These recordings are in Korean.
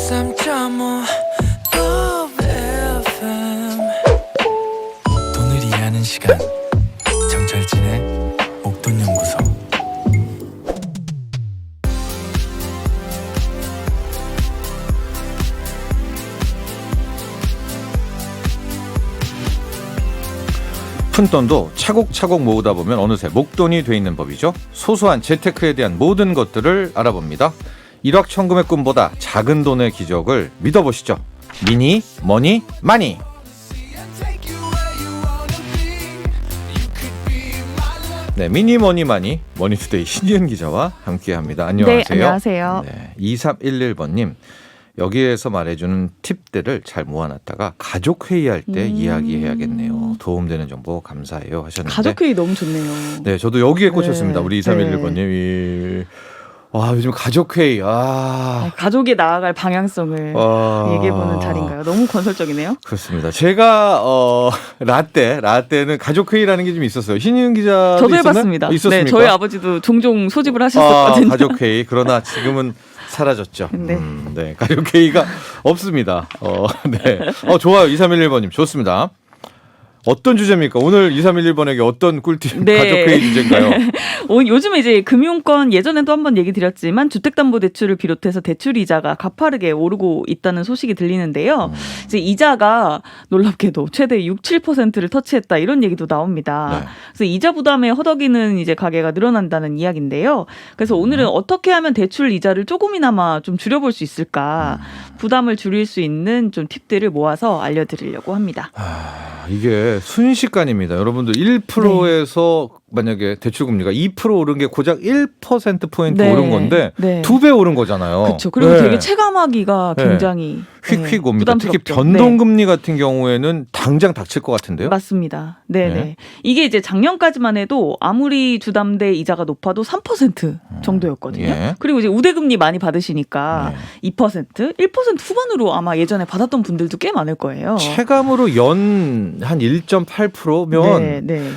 103.5 FM 돈을 이해하는 시간 정철진의 목돈연구소. 푼돈도 차곡차곡 모으다 보면 어느새 목돈이 돼 있는 법이죠. 소소한 재테크에 대한 모든 것들을 알아봅니다. 일확천금의 꿈보다 작은 돈의 기적을 믿어보시죠. 미니 머니 마니. 네, 미니 머니 마니 머니투데이 신희은 기자와 함께합니다. 안녕하세요. 네, 안녕하세요. 네, 2311번님. 여기에서 말해주는 팁들을 잘 모아놨다가 가족회의할 때 이야기해야겠네요. 도움되는 정보 감사해요 하셨는데. 가족회의 너무 좋네요. 네, 저도 여기에 꽂혔습니다. 네, 우리 2311번님. 와, 요즘 가족회의. 가족이 나아갈 방향성을 얘기해보는 자리인가요? 너무 건설적이네요. 그렇습니다. 제가 라떼는 가족회의라는 게 좀 있었어요. 신희은 기자도 저도 있었나요? 해봤습니다. 있었습니까? 네, 저희 아버지도 종종 소집을 하셨었거든요. 가족회의. 그러나 지금은 사라졌죠. 네. 네, 가족회의가 없습니다. 네. 좋아요. 2311번님. 좋습니다. 어떤 주제입니까? 오늘 2311번에게 어떤 꿀팁 네. 가족회의 주제인가요? 요즘에 이제 금융권 예전에도 한번 얘기 드렸지만 주택담보대출을 비롯해서 대출 이자가 가파르게 오르고 있다는 소식이 들리는데요. 이제 이자가 놀랍게도 최대 6, 7%를 터치했다 이런 얘기도 나옵니다. 네. 그래서 이자 부담에 허덕이는 이제 가계가 늘어난다는 이야기인데요. 그래서 오늘은 어떻게 하면 대출 이자를 조금이나마 좀 줄여볼 수 있을까? 부담을 줄일 수 있는 좀 팁들을 모아서 알려드리려고 합니다. 이게 순식간입니다. 여러분들 1%에서 만약에 대출금리가 2% 오른 게 고작 1%포인트 네. 오른 건데 네. 2배 오른 거잖아요. 그렇죠. 그리고 네. 되게 체감하기가 굉장히 휙휙 옵니다. 특히 부담스럽죠. 변동금리 같은 경우에는 당장 닥칠 것 같은데요. 맞습니다. 네네. 네. 이게 이제 작년까지만 해도 아무리 주담대 이자가 높아도 3% 정도였거든요. 예. 그리고 이제 우대금리 많이 받으시니까 네. 2%, 1% 후반으로 아마 예전에 받았던 분들도 꽤 많을 거예요. 체감으로 연 한 1.8%면 네, 네.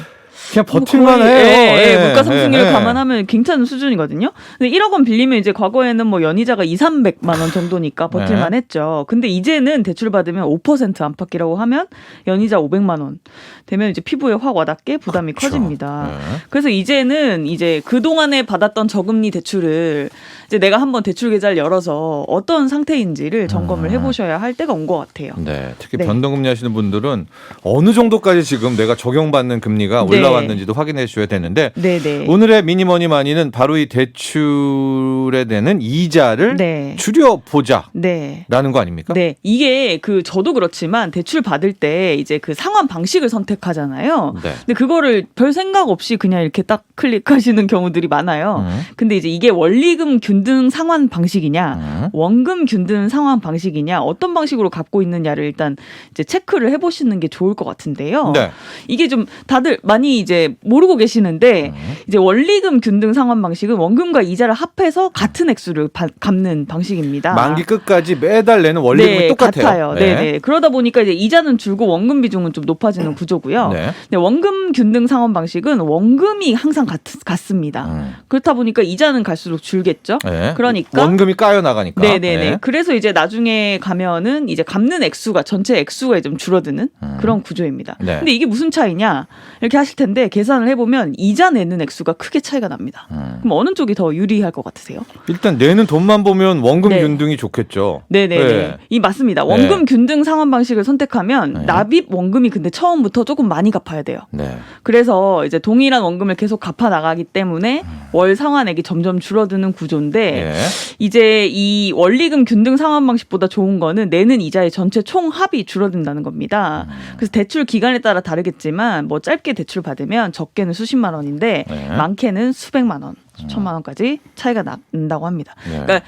그냥 버틸만 해요. 예, 물가 상승률을 감안하면 괜찮은 수준이거든요. 근데 1억 원 빌리면 이제 과거에는 뭐 연이자가 200~300만 원 정도니까 버틸만 했죠. 근데 이제는 대출 받으면 5% 안팎이라고 하면 연이자 500만 원 되면 이제 피부에 확 와닿게 부담이 그렇죠. 커집니다. 네. 그래서 이제는 이제 그동안에 받았던 저금리 대출을 이제 내가 한번 대출 계좌를 열어서 어떤 상태인지를 점검을 해보셔야 할 때가 온 것 같아요. 네, 특히 네. 변동금리 하시는 분들은 어느 정도까지 지금 내가 적용받는 금리가 네. 올라왔는지도 확인해 주셔야 되는데 네네. 오늘의 미니머니 마니는 바로 이 대출에 대는 이자를 네. 줄여보자라는 네. 거 아닙니까? 네, 이게 저도 그렇지만 대출 받을 때 이제 그 상환 방식을 선택하잖아요. 네. 근데 그거를 별 생각 없이 그냥 이렇게 딱 클릭하시는 경우들이 많아요. 근데 이제 이게 원리금 균등 상환 방식이냐, 원금 균등 상환 방식이냐, 어떤 방식으로 갖고 있느냐를 일단 이제 체크를 해보시는 게 좋을 것 같은데요. 네. 이게 좀 다들 많이 이제 모르고 계시는데 이제 원리금 균등 상환 방식은 원금과 이자를 합해서 같은 액수를 갚는 방식입니다. 만기 끝까지 매달 내는 원리금이 네, 똑같아요. 같아요. 네. 그러다 보니까 이제 이자는 줄고 원금 비중은 좀 높아지는 구조고요. 네. 근데 원금 균등 상환 방식은 원금이 항상 같습니다. 그렇다 보니까 이자는 갈수록 줄겠죠. 네. 그러니까 원금이 까여 나가니까. 네네네. 그래서 이제 나중에 가면은 이제 갚는 액수가 전체 액수가 좀 줄어드는 그런 구조입니다. 네. 근데 이게 무슨 차이냐 이렇게 하실 텐데 계산을 해보면 이자 내는 액수가 크게 차이가 납니다. 그럼 어느 쪽이 더 유리할 것 같으세요? 일단 내는 돈만 보면 원금 네. 균등이 좋겠죠. 네네네. 네. 이 맞습니다. 원금 균등 상환 방식을 선택하면 네. 납입 원금이 근데 처음부터 조금 많이 갚아야 돼요. 네. 그래서 이제 동일한 원금을 계속 갚아 나가기 때문에 월 상환액이 점점 줄어드는 구조인데 예. 이제 이 원리금 균등 상환 방식보다 좋은 거는 내는 이자의 전체 총합이 줄어든다는 겁니다. 그래서 대출 기간에 따라 다르겠지만 뭐 짧게 대출 받으면 적게는 수십만 원인데 네. 많게는 수백만 원, 수천만 원까지 차이가 난다고 합니다. 네. 그러니까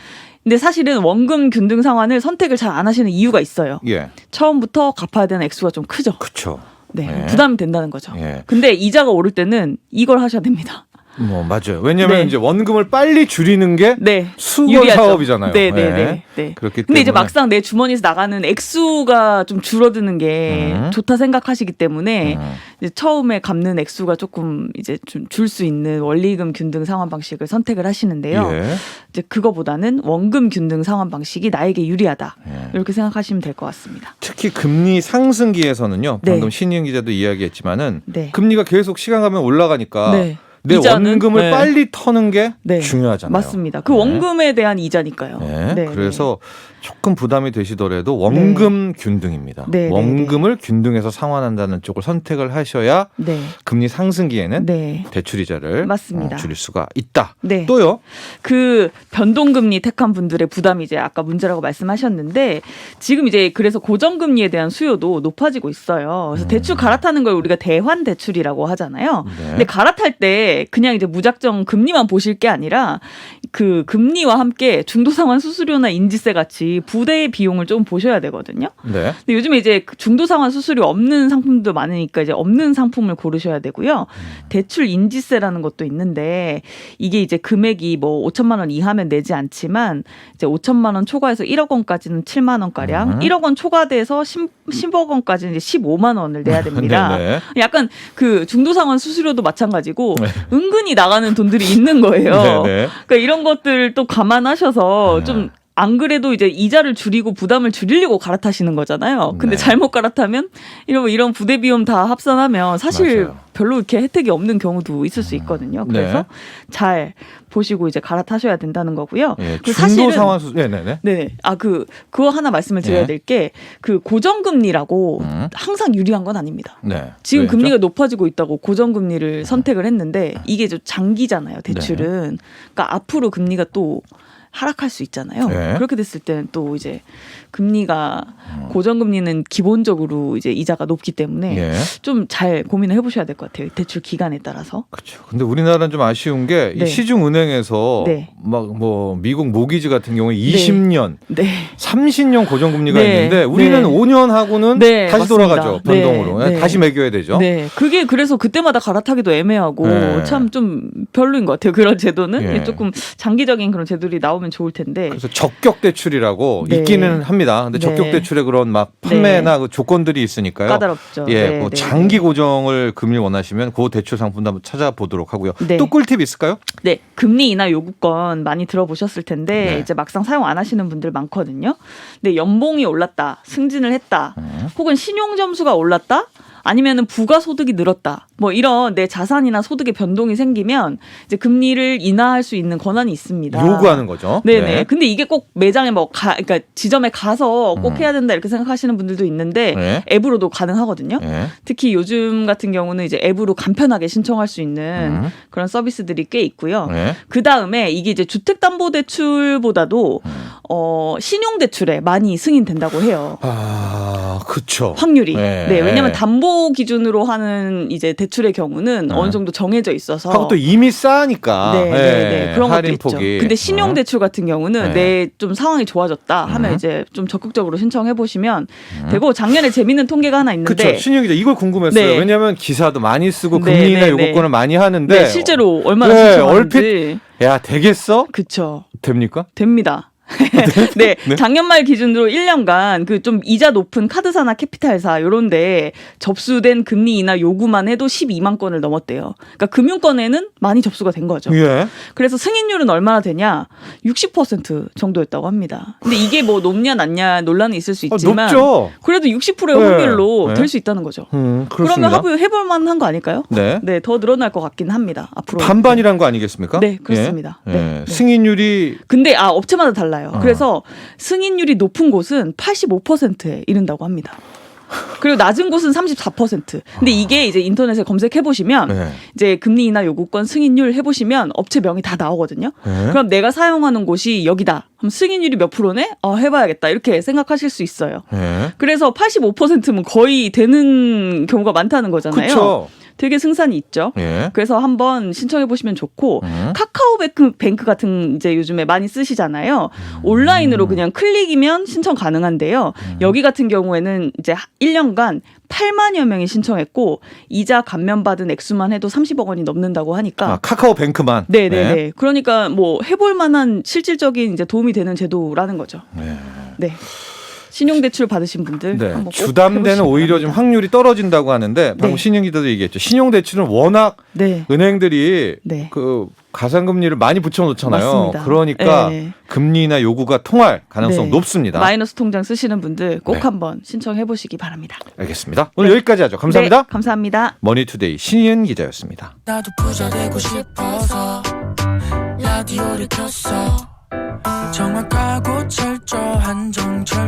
근데 사실은 원금 균등 상환을 선택을 잘 안 하시는 이유가 있어요. 예. 처음부터 갚아야 되는 액수가 좀 크죠. 그렇죠. 네, 네. 부담이 된다는 거죠. 예. 근데 이자가 오를 때는 이걸 하셔야 됩니다. 뭐 맞아요. 왜냐하면 네. 이제 원금을 빨리 줄이는 게 네. 수거 유리하죠. 사업이잖아요. 네. 그렇기 때문에. 근데 이제 막상 내 주머니에서 나가는 액수가 좀 줄어드는 게 좋다 생각하시기 때문에 이제 처음에 갚는 액수가 조금 이제 좀 줄 수 있는 원리금 균등 상환 방식을 선택을 하시는데요. 예. 이제 그거보다는 원금 균등 상환 방식이 나에게 유리하다. 예. 이렇게 생각하시면 될 것 같습니다. 특히 금리 상승기에서는요. 네. 방금 신희영 기자도 이야기했지만은 네. 금리가 계속 시간 가면 올라가니까 네. 내 이자는? 원금을 네. 빨리 터는 게 네. 중요하잖아요. 맞습니다. 그 네. 원금에 대한 이자니까요. 네. 그래서 조금 부담이 되시더라도 원금 균등입니다. 네, 네, 원금을 균등해서 상환한다는 쪽을 선택을 하셔야 네. 금리 상승기에는 네. 대출 이자를 맞습니다. 줄일 수가 있다. 네. 또요. 그 변동금리 택한 분들의 부담이 이제 아까 문제라고 말씀하셨는데 지금 이제 그래서 고정금리에 대한 수요도 높아지고 있어요. 그래서 대출 갈아타는 걸 우리가 대환 대출이라고 하잖아요. 네. 근데 갈아탈 때 그냥 이제 무작정 금리만 보실 게 아니라 그 금리와 함께 중도상환 수수료나 인지세 같이 부대의 비용을 좀 보셔야 되거든요. 네. 근데 요즘에 이제 중도상환 수수료 없는 상품도 많으니까 이제 없는 상품을 고르셔야 되고요. 대출 인지세라는 것도 있는데 이게 이제 금액이 뭐 5천만 원 이하면 내지 않지만 이제 5천만 원 초과해서 1억 원까지는 7만 원 가량, 1억 원 초과돼서 10억 원까지는 이제 15만 원을 내야 됩니다. 네, 네. 약간 그 중도상환 수수료도 마찬가지고 네. 은근히 나가는 돈들이 있는 거예요. 네, 네. 그러니까 이런 것들 또 감안하셔서 네. 좀 안 그래도 이제 이자를 줄이고 부담을 줄이려고 갈아타시는 거잖아요. 근데 네. 잘못 갈아타면 이런 부대 비용 다 합산하면 사실 맞아요. 별로 이렇게 혜택이 없는 경우도 있을 수 있거든요. 그래서 네. 잘 보시고 이제 갈아타셔야 된다는 거고요. 예, 그 중도 상환 수 네네네. 네. 그거 하나 말씀을 드려야 네. 될 게 그 고정금리라고 음. 항상 유리한 건 아닙니다. 네. 지금 왜죠? 금리가 높아지고 있다고 고정금리를 선택을 했는데 이게 좀 장기잖아요. 대출은. 그러니까 앞으로 금리가 또 하락할 수 있잖아요. 네. 그렇게 됐을 때는 또 이제 금리가 고정금리는 기본적으로 이제 이자가 높기 때문에 예. 좀 잘 고민을 해보셔야 될 것 같아요. 대출 기간에 따라서. 그렇죠. 근데 우리나라는 좀 아쉬운 게 이 네. 시중은행에서 네. 막 뭐 미국 모기지 같은 경우에 20년, 네. 30년 고정금리가 네. 있는데 우리는 네. 5년 하고는 네, 다시 맞습니다. 돌아가죠. 변동으로. 네. 네. 다시 매겨야 되죠. 네, 그게 그래서 그때마다 갈아타기도 애매하고 네. 참 좀 별로인 것 같아요. 그런 제도는 예. 조금 장기적인 그런 제도들이 나오면 좋을 텐데. 그래서 적격 대출이라고 네. 있기는 합니다. 근데 네. 적격 대출에 그런 막 판매나 그 조건들이 있으니까요. 까다롭죠. 예, 네, 그 네, 장기 고정을 금리 원하시면 그 대출 상품도 한번 찾아보도록 하고요. 네. 또 꿀팁 있을까요? 네, 금리 인하 요구권 많이 들어보셨을 텐데 네. 이제 막상 사용 안 하시는 분들 많거든요. 근데 연봉이 올랐다, 승진을 했다, 혹은 신용 점수가 올랐다. 아니면은 부가 소득이 늘었다. 뭐 이런 내 자산이나 소득의 변동이 생기면 이제 금리를 인하할 수 있는 권한이 있습니다. 요구하는 거죠. 네네. 네. 근데 이게 꼭 매장에 그러니까 지점에 가서 꼭 해야 된다 이렇게 생각하시는 분들도 있는데 네. 앱으로도 가능하거든요. 네. 특히 요즘 같은 경우는 이제 앱으로 간편하게 신청할 수 있는 그런 서비스들이 꽤 있고요. 네. 그 다음에 이게 이제 주택담보대출보다도 신용대출에 많이 승인된다고 해요. 아, 그렇죠. 확률이. 네. 네. 왜냐하면 담보 기준으로 하는 이제 대출의 경우는 어느 정도 정해져 있어서. 하고 또 이미 싸니까 네, 네. 그런 것도 할인 있죠. 폭이. 근데 신용대출 같은 경우는 네. 내 좀 상황이 좋아졌다 하면 이제 좀 적극적으로 신청해 보시면 되고 작년에 재밌는 통계가 하나 있는데. 그렇죠. 신영 기자 이걸 궁금했어요. 네. 왜냐하면 기사도 많이 쓰고 네, 금리나 네, 요구권을 네. 많이 하는데 네, 실제로 얼마나 네, 신청하는지. 야 되겠어? 그쵸. 됩니까? 됩니다. 네, 작년 말 기준으로 1년간 그 좀 이자 높은 카드사나 캐피탈사 이런데 접수된 금리 인하 요구만 해도 12만 건을 넘었대요. 그러니까 금융권에는 많이 접수가 된 거죠. 예. 그래서 승인율은 얼마나 되냐? 60% 정도였다고 합니다. 근데 이게 뭐 높냐 낮냐 논란이 있을 수 있지만 높죠. 그래도 60%의 네. 확률로 네. 될 수 있다는 거죠. 그렇습니다. 그러면 해볼 만한 거 아닐까요? 네. 네, 더 늘어날 것 같긴 합니다. 앞으로. 반반이란 거 아니겠습니까? 네, 그렇습니다. 예. 네, 예. 네. 승인율이 근데 업체마다 달라요. 그래서 승인율이 높은 곳은 85%에 이른다고 합니다. 그리고 낮은 곳은 34%. 근데 이게 이제 인터넷에 검색해 보시면 네. 이제 금리 인하 요구권 승인율 해 보시면 업체 명이 다 나오거든요. 네. 그럼 내가 사용하는 곳이 여기다. 그럼 승인율이 몇 프로네? 해봐야겠다. 이렇게 생각하실 수 있어요. 예. 그래서 85%면 거의 되는 경우가 많다는 거잖아요. 그렇죠. 되게 승산이 있죠. 예. 그래서 한번 신청해 보시면 좋고 카카오뱅크 같은 이제 요즘에 많이 쓰시잖아요. 온라인으로 그냥 클릭이면 신청 가능한데요. 여기 같은 경우에는 이제 1년간 8만여 명이 신청했고 이자 감면받은 액수만 해도 30억 원이 넘는다고 하니까 카카오뱅크만. 네네네. 네. 그러니까 뭐 해볼 만한 실질적인 이제 도움이 되는 제도라는 거죠. 네. 네. 신용대출 받으신 분들 네. 한번 꼭 주담대는 해보시기 오히려 좀 바랍니다. 확률이 떨어진다고 하는데 방금 네. 신영 기자도 얘기했죠. 신용대출은 워낙 네. 은행들이 네. 그 가상금리를 많이 붙여놓잖아요. 맞습니다. 그러니까 네. 금리나 요구가 통할 가능성 네. 높습니다. 마이너스 통장 쓰시는 분들 꼭 네. 한번 신청해 보시기 바랍니다. 알겠습니다. 오늘 여기까지 하죠. 감사합니다. 네, 감사합니다. 머니투데이 신희은 기자였습니다. 나도 부자 되고 싶어서 라디오를 켰어. 정확하고 철저한 정체